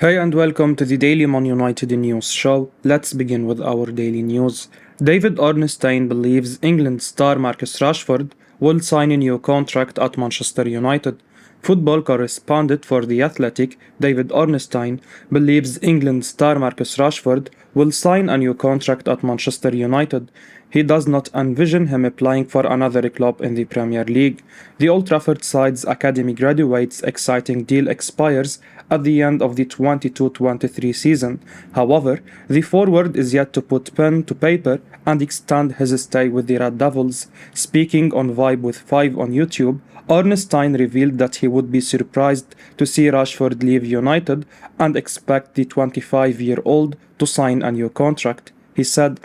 Hey and welcome to the Daily Man United News Show. Let's begin with our daily news. David Ornstein believes England star Marcus Rashford will sign a new contract at Manchester United. Football correspondent for The Athletic, David Ornstein, believes England star Marcus Rashford will sign a new contract at Manchester United. He does not envision him applying for another club in the Premier League. The Old Trafford side's academy graduate's exciting deal expires at the end of the 22-23 season. However, the forward is yet to put pen to paper and extend his stay with the Red Devils. Speaking on Vibe with 5 on YouTube, Ornstein revealed that he would be surprised to see Rashford leave United and expect the 25-year-old to sign a new contract. He said,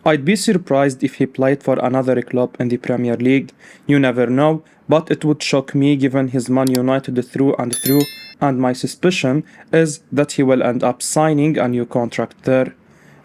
"I'd be surprised if he played for another club in the Premier League. You never know, but it would shock me given his Man United through and through, and my suspicion is that he will end up signing a new contract there."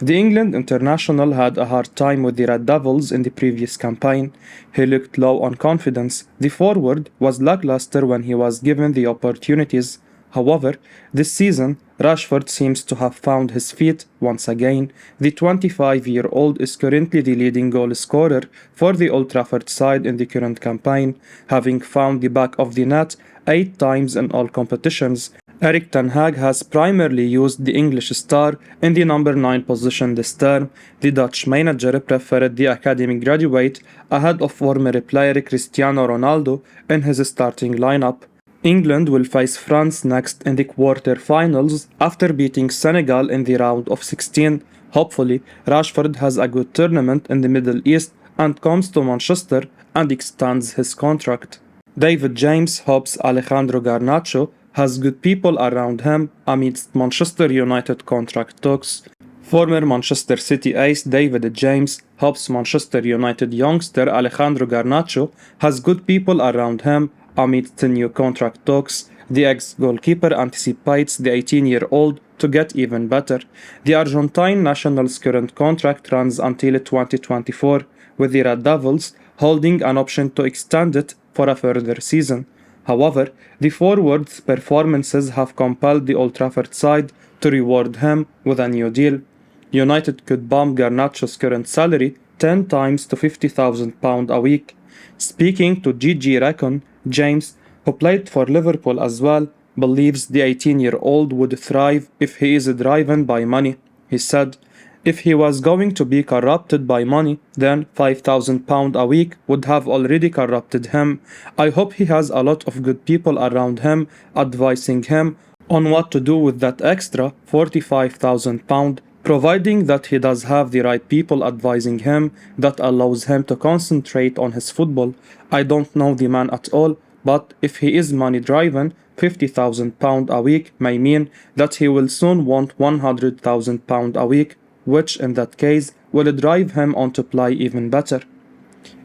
The England international had a hard time with the Red Devils in the previous campaign. He looked low on confidence. The forward was lackluster when he was given the opportunities. However, this season, Rashford seems to have found his feet once again. The 25-year-old is currently the leading goal scorer for the Old Trafford side in the current campaign, having found the back of the net 8 times in all competitions. Erik ten Hag has primarily used the English star in the number 9 position this term. The Dutch manager preferred the academy graduate ahead of former player Cristiano Ronaldo in his starting lineup. England will face France next in the quarter-finals after beating Senegal in the round of 16. Hopefully, Rashford has a good tournament in the Middle East and comes to Manchester and extends his contract. David James hopes Alejandro Garnacho has good people around him amidst Manchester United contract talks. Former Manchester City ace David James hopes Manchester United youngster Alejandro Garnacho has good people around him amidst new contract talks. The ex-goalkeeper anticipates the 18-year-old to get even better. The Argentine national's current contract runs until 2024, with the Red Devils holding an option to extend it for a further season. However, the forward's performances have compelled the Old Trafford side to reward him with a new deal. United could bump Garnacho's current salary 10 times to £50,000 a week. Speaking to GG Recon, James, who played for Liverpool as well, believes the 18-year-old would thrive if he is driven by money. He said, "If he was going to be corrupted by money, then £5,000 a week would have already corrupted him. I hope he has a lot of good people around him advising him on what to do with that extra £45,000, providing that he does have the right people advising him that allows him to concentrate on his football. I don't know the man at all, but if he is money-driven, £50,000 a week may mean that he will soon want £100,000 a week, which in that case will drive him on to play even better."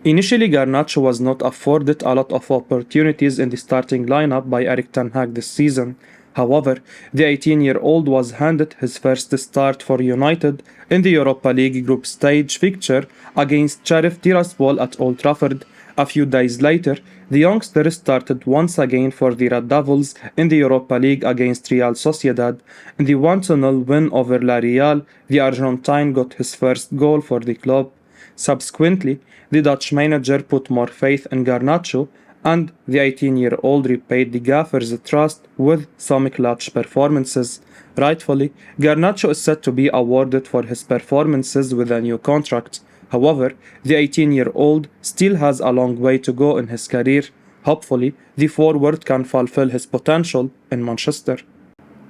Initially, Garnacho was not afforded a lot of opportunities in the starting lineup by Erik ten Hag this season. However, the 18-year-old was handed his first start for United in the Europa League group stage fixture against Sheriff Tiraspol at Old Trafford. A few days later, the youngster started once again for the Red Devils in the Europa League against Real Sociedad. In the 1-0 win over La Real, the Argentine got his first goal for the club. Subsequently, the Dutch manager put more faith in Garnacho, and the 18-year-old repaid the gaffer's trust with some clutch performances. Rightfully, Garnacho is set to be awarded for his performances with a new contract. However, the 18-year-old still has a long way to go in his career. Hopefully, the forward can fulfill his potential in Manchester.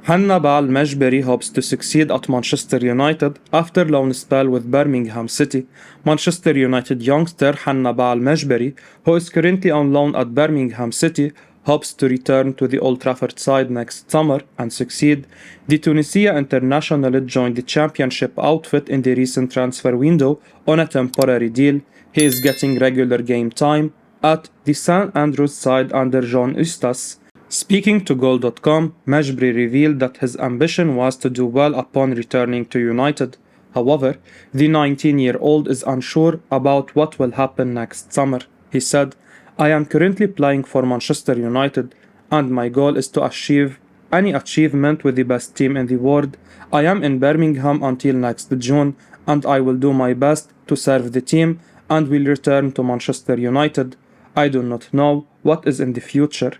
Hannibal Mejbri hopes to succeed at Manchester United after loan spell with Birmingham City. Manchester United youngster Hannibal Mejbri, who is currently on loan at Birmingham City, hopes to return to the Old Trafford side next summer and succeed. The Tunisia international joined the championship outfit in the recent transfer window on a temporary deal. He is getting regular game time at the St Andrews side under John Eustace. Speaking to Goal.com, Mejbri revealed that his ambition was to do well upon returning to United. However, the 19-year-old is unsure about what will happen next summer. He said, "I am currently playing for Manchester United, and my goal is to achieve any achievement with the best team in the world. I am in Birmingham until next June, and I will do my best to serve the team and will return to Manchester United. I do not know what is in the future.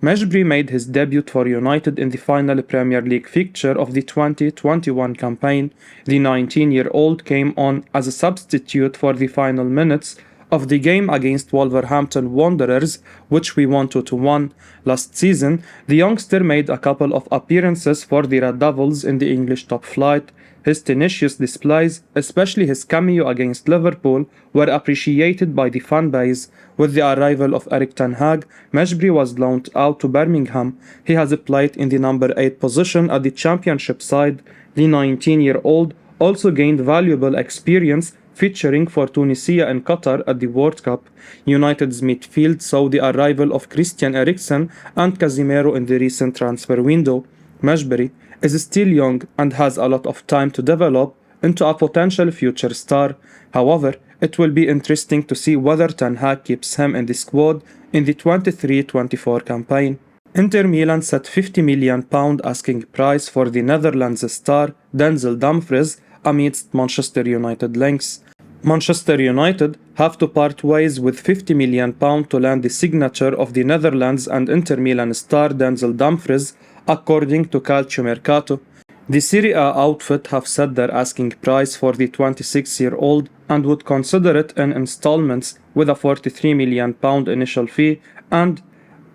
Mejbri made his debut for United in the final Premier League fixture of the 2021 campaign. The 19-year-old came on as a substitute for the final minutes of the game against Wolverhampton Wanderers, which we won 2-1. Last season, the youngster made a couple of appearances for the Red Devils in the English top flight. His tenacious displays, especially his cameo against Liverpool, were appreciated by the fan base. With the arrival of Erik ten Hag, Mejbri was loaned out to Birmingham. He has played in the number 8 position at the Championship side. The 19-year-old also gained valuable experience featuring for Tunisia and Qatar at the World Cup. United's midfield saw the arrival of Christian Eriksen and Casemiro in the recent transfer window. Mejbri is still young and has a lot of time to develop into a potential future star. However, it will be interesting to see whether Ten Hag keeps him in the squad in the 23-24 campaign. Inter Milan set £50 million asking price for the Netherlands star Denzel Dumfries amidst Manchester United links. Manchester United have to part ways with £50 million to land the signature of the Netherlands and Inter Milan star Denzel Dumfries, according to Calcio Mercato. The Serie A outfit have set their asking price for the 26-year-old and would consider it in installments with a £43 million initial fee and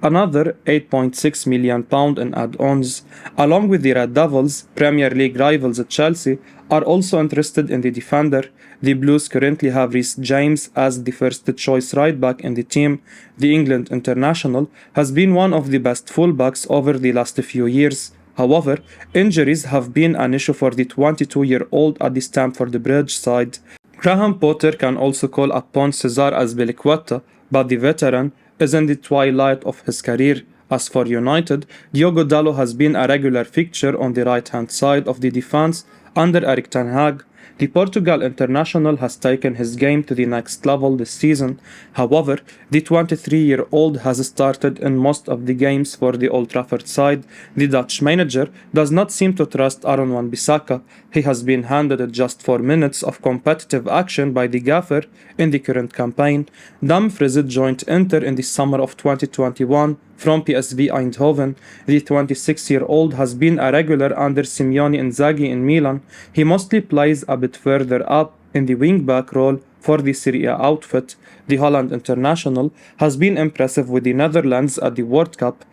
another £8.6 million in add-ons. Along with the Red Devils, Premier League rivals Chelsea are also interested in the defender. The Blues currently have Reece James as the first-choice right-back in the team. The England international has been one of the best full-backs over the last few years. However, injuries have been an issue for the 22-year-old at the Stamford Bridge side. Graham Potter can also call upon Cesar Azpilicueta, but the veteran is in the twilight of his career. As for United, Diogo Dalot has been a regular fixture on the right-hand side of the defense under Erik ten Hag. The Portugal international has taken his game to the next level this season. However, the 23-year-old has started in most of the games for the Old Trafford side. The Dutch manager does not seem to trust Aaron Wan-Bissaka. He has been handed just 4 minutes of competitive action by the gaffer in the current campaign. Dumfries joined Inter in the summer of 2021 from PSV Eindhoven. The 26-year-old has been a regular under Simeone Inzaghi in Milan. He mostly plays a bit further up in the wing-back role for the Serie A outfit. The Holland international has been impressive with the Netherlands at the World Cup.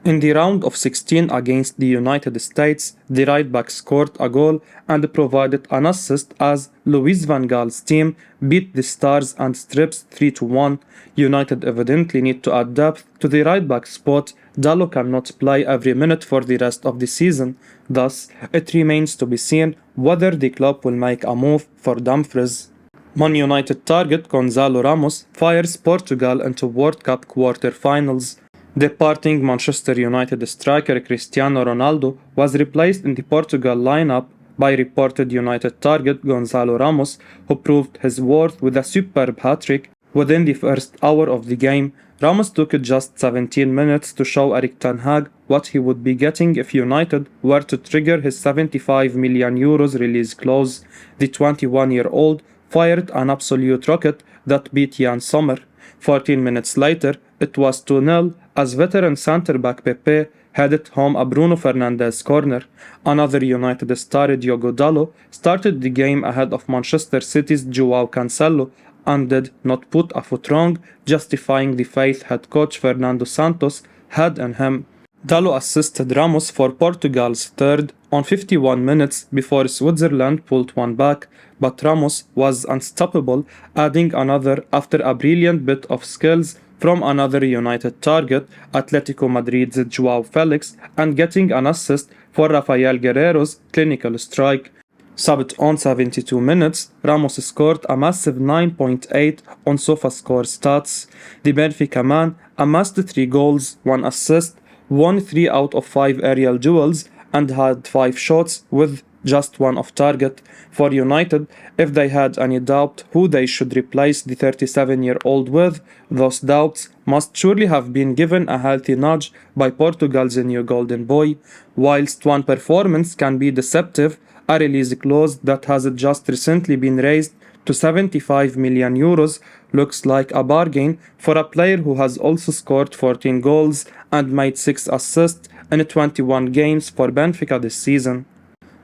In the round of 16 against the United States, the right-back scored a goal and provided an assist as Louis van Gaal's team beat the Stars and Strips 3-1. United evidently need to add depth to the right-back spot. Dalot cannot play every minute for the rest of the season. Thus, it remains to be seen whether the club will make a move for Dumfries. Man United target Goncalo Ramos fires Portugal into World Cup quarter-finals. Departing Manchester United striker Cristiano Ronaldo was replaced in the Portugal lineup by reported United target Goncalo Ramos, who proved his worth with a superb hat-trick within the first hour of the game. Ramos took just 17 minutes to show Erik ten Hag what he would be getting if United were to trigger his €75 million release clause. The 21-year-old fired an absolute rocket that beat Jan Sommer. 14 minutes later, it was 2-0 as veteran centre-back Pepe headed home a Bruno Fernandes corner. Another United star, Diogo Dalot, started the game ahead of Manchester City's Joao Cancelo and did not put a foot wrong, justifying the faith head coach Fernando Santos had in him. Dalot assisted Ramos for Portugal's third on 51 minutes before Switzerland pulled one back, but Ramos was unstoppable, adding another after a brilliant bit of skills from another United target, Atletico Madrid's Joao Felix, and getting an assist for Rafael Guerreiro's clinical strike. Subbed on 72 minutes, Ramos scored a massive 9.8 on SofaScore stats. The Benfica man amassed 3 goals, 1 assist, won 3 out of 5 aerial duels, and had 5 shots with just one off target. For United, if they had any doubt who they should replace the 37-year-old with, those doubts must surely have been given a healthy nudge by Portugal's new golden boy. Whilst one performance can be deceptive, a release clause that has just recently been raised to 75 million euros looks like a bargain for a player who has also scored 14 goals and made 6 assists in 21 games for Benfica this season.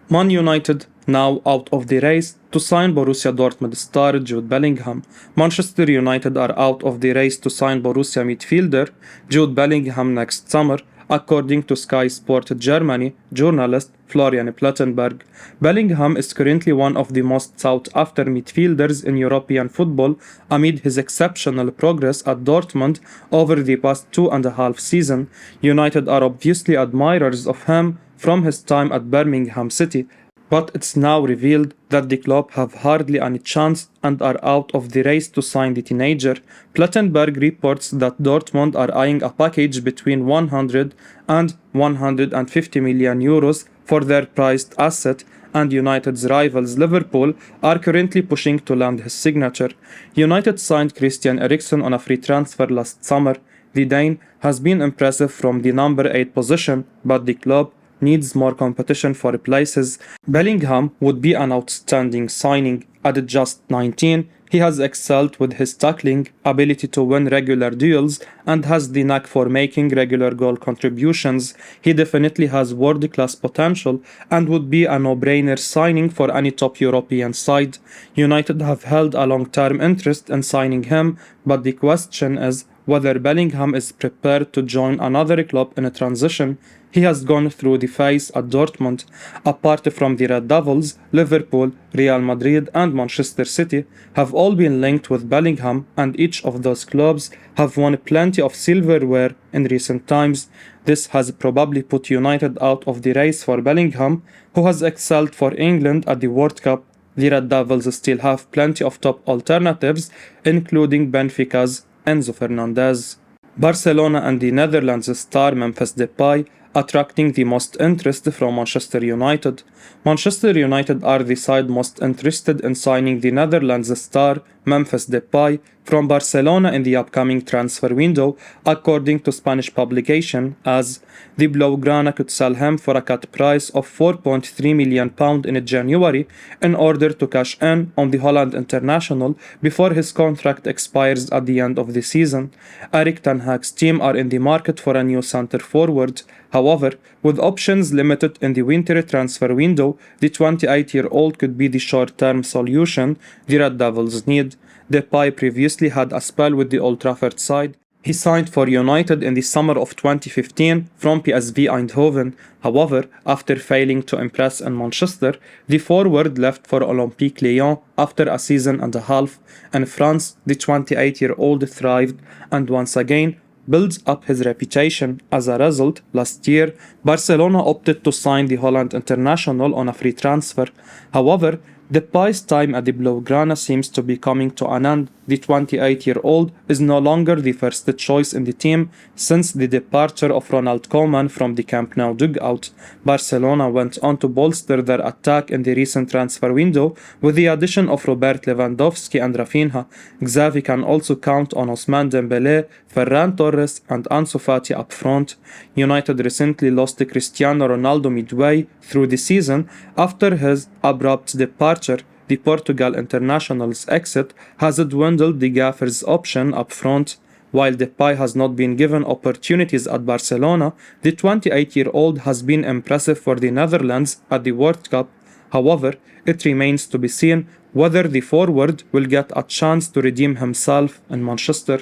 Man United now out of the race to sign Borussia Dortmund star Jude Bellingham. Manchester United are out of the race to sign Borussia midfielder Jude Bellingham next summer, according to Sky Sport Germany journalist Florian Plettenberg. Bellingham is currently one of the most sought after midfielders in European football amid his exceptional progress at Dortmund over the past 2.5 seasons. United are obviously admirers of him from his time at Birmingham City, but it's now revealed that the club have hardly any chance and are out of the race to sign the teenager. Plettenberg reports that Dortmund are eyeing a package between 100 and 150 million euros for their prized asset, and United's rivals Liverpool are currently pushing to land his signature. United signed Christian Eriksen on a free transfer last summer. The Dane has been impressive from the number 8 position, but the club needs more competition for places. Bellingham would be an outstanding signing. At just 19, he has excelled with his tackling, ability to win regular duels, and has the knack for making regular goal contributions. He definitely has world-class potential and would be a no-brainer signing for any top European side. United have held a long-term interest in signing him, but the question is whether Bellingham is prepared to join another club in a transition. He has gone through the phase at Dortmund. Apart from the Red Devils, Liverpool, Real Madrid and Manchester City have all been linked with Bellingham, and each of those clubs have won plenty of silverware in recent times. This has probably put United out of the race for Bellingham, who has excelled for England at the World Cup. The Red Devils still have plenty of top alternatives, including Benfica's Enzo Fernandez. Barcelona and the Netherlands star Memphis Depay attracting the most interest from Manchester United. Manchester United are the side most interested in signing the Netherlands star Memphis Depay from Barcelona in the upcoming transfer window, according to Spanish publication AS. The Blaugrana could sell him for a cut price of £4.3 million in January in order to cash in on the Holland international before his contract expires at the end of the season. Erik ten Hag's team are in the market for a new centre forward. However, with options limited in the winter transfer window, the 28-year-old could be the short-term solution the Red Devils need. Depay previously had a spell with the Old Trafford side. He signed for United in the summer of 2015 from PSV Eindhoven. However, after failing to impress in Manchester, the forward left for Olympique Lyon after a season and a half. In France, the 28-year-old thrived and once again builds up his reputation. As a result, last year, Barcelona opted to sign the Holland international on a free transfer. However, Depay's time at the Blaugrana seems to be coming to an end. The 28-year-old is no longer the first choice in the team since the departure of Ronald Koeman from the Camp Nou dugout. Barcelona went on to bolster their attack in the recent transfer window with the addition of Robert Lewandowski and Rafinha. Xavi can also count on Ousmane Dembélé, Ferran Torres and Ansu Fati up front. United recently lost Cristiano Ronaldo midway through the season after his abrupt departure. The Portugal international's exit has dwindled the Gaffer's option up front. While Depay has not been given opportunities at Barcelona, the 28-year-old has been impressive for the Netherlands at the World Cup. However, it remains to be seen whether the forward will get a chance to redeem himself in Manchester.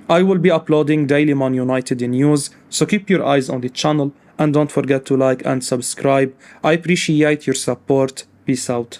I will be uploading daily Man United news, so keep your eyes on the channel and don't forget to like and subscribe. I appreciate your support. Peace out.